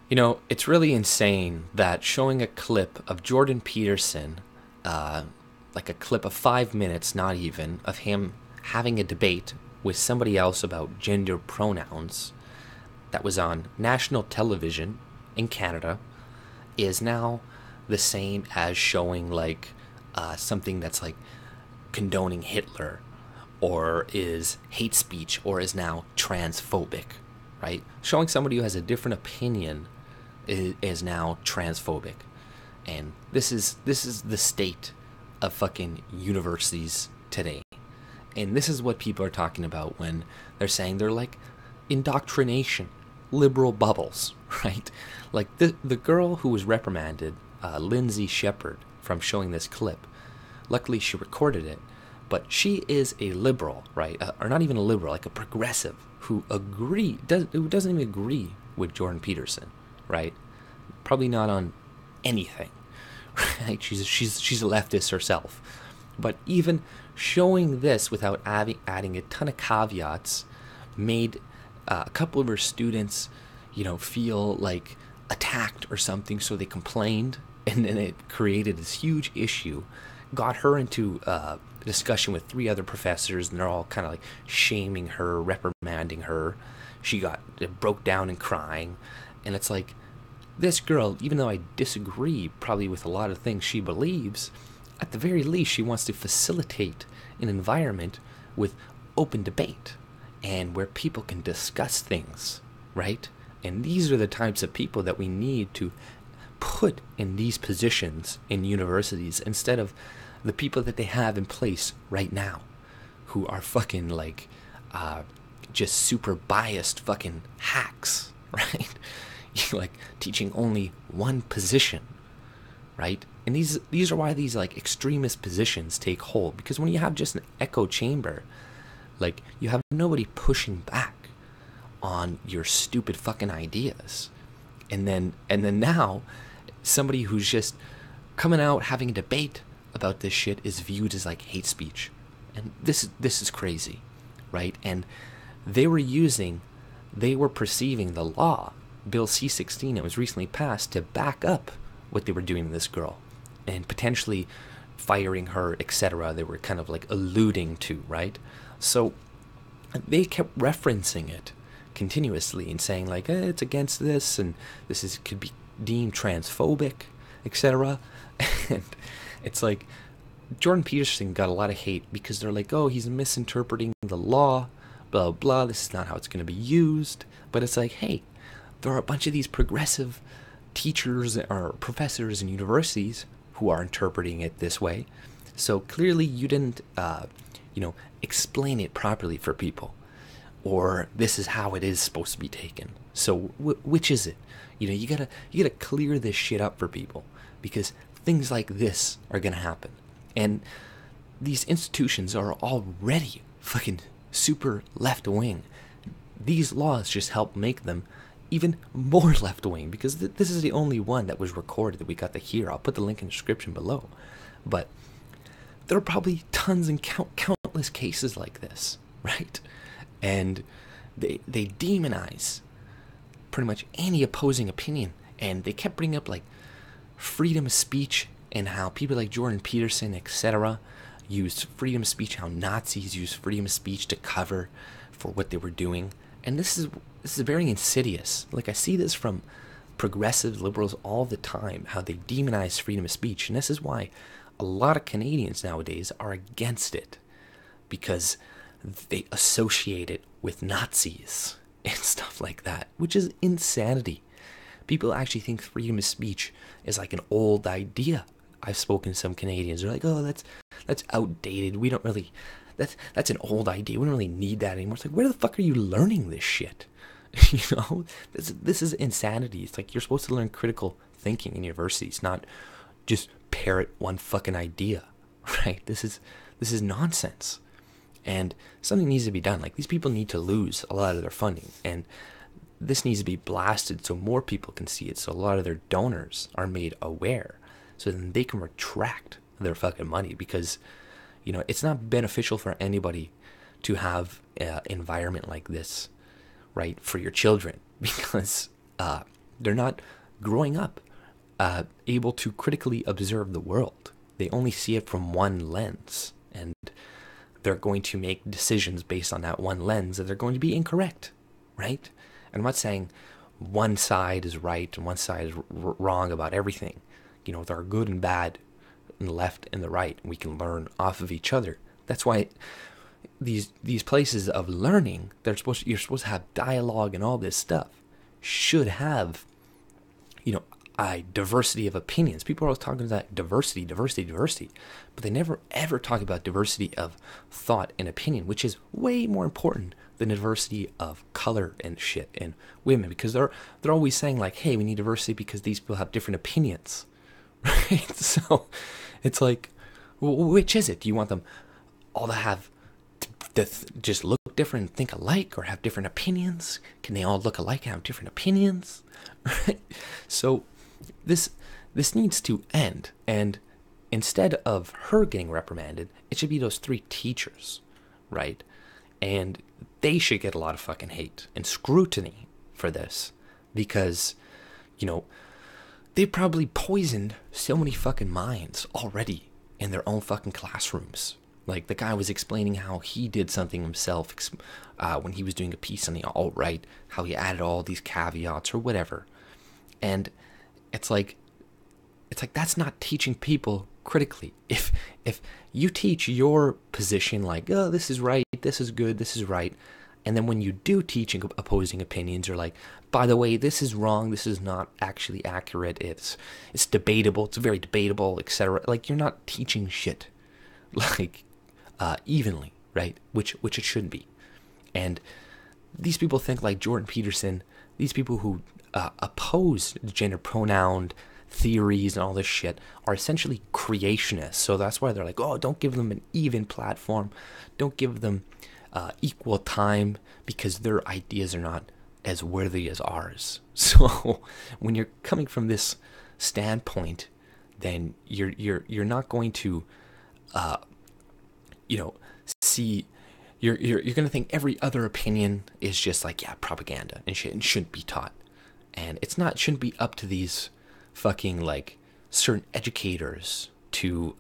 You know, it's really insane that showing a clip of Jordan Peterson, uh, like a clip of 5 minutes, not even, of him having a debate with somebody else about gender pronouns that was on national television in Canada is now the same as showing like something that's like condoning Hitler or is hate speech or is now transphobic, right? Showing somebody who has a different opinion is now transphobic. And this is the state of fucking universities today. And this is what people are talking about when they're saying they're like indoctrination, liberal bubbles, right? Like the girl who was reprimanded, Lindsay Shepherd, from showing this clip. Luckily, she recorded it, but she is a liberal, right? Or not even a liberal, like a progressive who who doesn't even agree with Jordan Peterson, right? Probably not on anything, right? She's a leftist herself, but even showing this without adding a ton of caveats made a couple of her students, feel like attacked or something, so they complained, and then it created this huge issue, got her into a discussion with three other professors, and they're all kind of like shaming her, reprimanding her. It broke down and crying, and it's like, this girl, even though I disagree probably with a lot of things she believes, at the very least she wants to facilitate an environment with open debate and where people can discuss things, right? And these are the types of people that we need to put in these positions in universities instead of the people that they have in place right now, who are fucking like just super biased fucking hacks, right? Like teaching only one position, right? And these are why these like extremist positions take hold, because when you have just an echo chamber, like you have nobody pushing back on your stupid fucking ideas. And then now somebody who's just coming out having a debate about this shit is viewed as like hate speech. And this is crazy, right? And they were perceiving the law, Bill C-16, that was recently passed, to back up what they were doing to this girl and potentially firing her, etc. They were kind of like alluding to, right? So they kept referencing it continuously and saying like, it's against this, and could be deemed transphobic, etc. And it's like Jordan Peterson got a lot of hate because they're like, oh, he's misinterpreting the law, blah blah, this is not how it's going to be used. But it's like, hey, there are a bunch of these progressive teachers or professors in universities who are interpreting it this way. So clearly you didn't explain it properly for people, or this is how it is supposed to be taken. So which is it? You gotta clear this shit up for people, because things like this are gonna happen. And these institutions are already fucking super left-wing. These laws just help make them even more left-wing, because this is the only one that was recorded that we got to hear. I'll put the link in the description below. But there are probably tons and countless cases like this, right? And they demonize pretty much any opposing opinion. And they kept bringing up like freedom of speech and how people like Jordan Peterson, etc., used freedom of speech, how Nazis used freedom of speech to cover for what they were doing. And this is very insidious. Like, I see this from progressive liberals all the time, how they demonize freedom of speech. And this is why a lot of Canadians nowadays are against it, because they associate it with Nazis and stuff like that, which is insanity. People actually think freedom of speech is like an old idea. I've spoken to some Canadians. They're like, oh, that's outdated. We don't really... That's an old idea. We don't really need that anymore. It's like, where the fuck are you learning this shit? This is insanity. It's like, you're supposed to learn critical thinking in universities, not just parrot one fucking idea, right? This is nonsense. And something needs to be done. Like, these people need to lose a lot of their funding, and this needs to be blasted so more people can see it, so a lot of their donors are made aware, so then they can retract their fucking money, because it's not beneficial for anybody to have an environment like this, right, for your children, because They're not growing up able to critically observe the world. They only see it from one lens, and they're going to make decisions based on that one lens that they're going to be incorrect, right? And I'm not saying one side is right and one side is wrong about everything. You know, there are good and bad and the left and the right, and we can learn off of each other. That's why these places of learning, you're supposed to have dialogue and all this stuff, should have, you know, a diversity of opinions. People are always talking about diversity, but they never ever talk about diversity of thought and opinion, which is way more important than diversity of color and shit and women, because they're always saying like, hey, we need diversity because these people have different opinions, right? So it's like, well, which is it? Do you want them all to have just look different and think alike, or have different opinions? Can they all look alike and have different opinions? Right? So this needs to end, and instead of her getting reprimanded, it should be those 3 teachers, right? And they should get a lot of fucking hate and scrutiny for this, because, you know, they probably poisoned so many fucking minds already in their own fucking classrooms. Like, the guy was explaining how he did something himself when he was doing a piece on the alt-right, how he added all these caveats or whatever. And it's like that's not teaching people critically. If you teach your position like, oh, this is right, this is good, this is right, and then when you do teach opposing opinions, you're like, by the way, this is wrong, this is not actually accurate, it's debatable, it's very debatable, etc. Like, you're not teaching shit like evenly, right? Which it should be. And these people think like Jordan Peterson, these people who oppose gender pronoun theories and all this shit are essentially creationists. So that's why they're like, oh, don't give them an even platform, don't give them equal time, because their ideas are not as worthy as ours. So when you're coming from this standpoint, then you're not going to see, you're going to think every other opinion is just like, yeah, propaganda and shit, and shouldn't be taught. And shouldn't be up to these fucking like certain educators to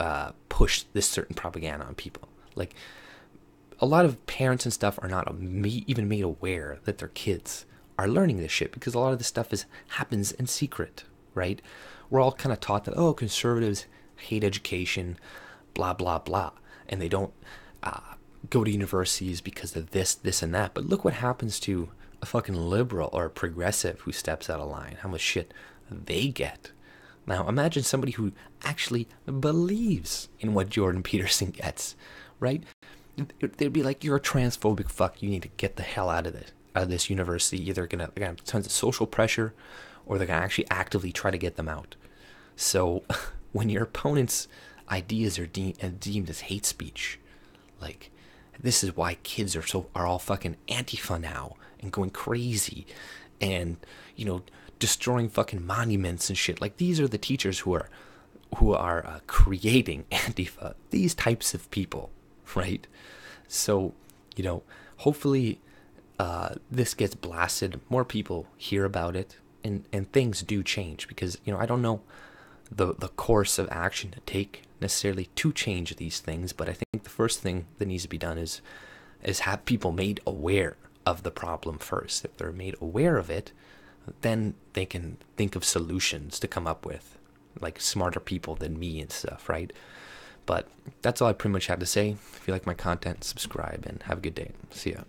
push this certain propaganda on people. Like, a lot of parents and stuff are not even made aware that their kids are learning this shit, because a lot of this stuff happens in secret, right? We're all kind of taught that, oh, conservatives hate education, blah, blah, blah, and they don't go to universities because of this, and that. But look what happens to a fucking liberal or a progressive who steps out of line, how much shit they get. Now, imagine somebody who actually believes in what Jordan Peterson gets, right? They'd be like, you're a transphobic fuck, you need to get the hell out of this university. Either they're gonna have tons of social pressure, or they're gonna actually actively try to get them out. So when your opponent's ideas are deemed as hate speech, like, this is why kids are all fucking Antifa now and going crazy and, you know, destroying fucking monuments and shit. Like, these are the teachers who are creating Antifa, these types of people, right? So, you know, hopefully this gets blasted, more people hear about it, and things do change, because, you know, I don't know the course of action to take necessarily to change these things, but I think the first thing that needs to be done is have people made aware of the problem first. If they're made aware of it, then they can think of solutions to come up with, like smarter people than me and stuff, right? But that's all I pretty much have to say. If you like my content, subscribe and have a good day. See ya.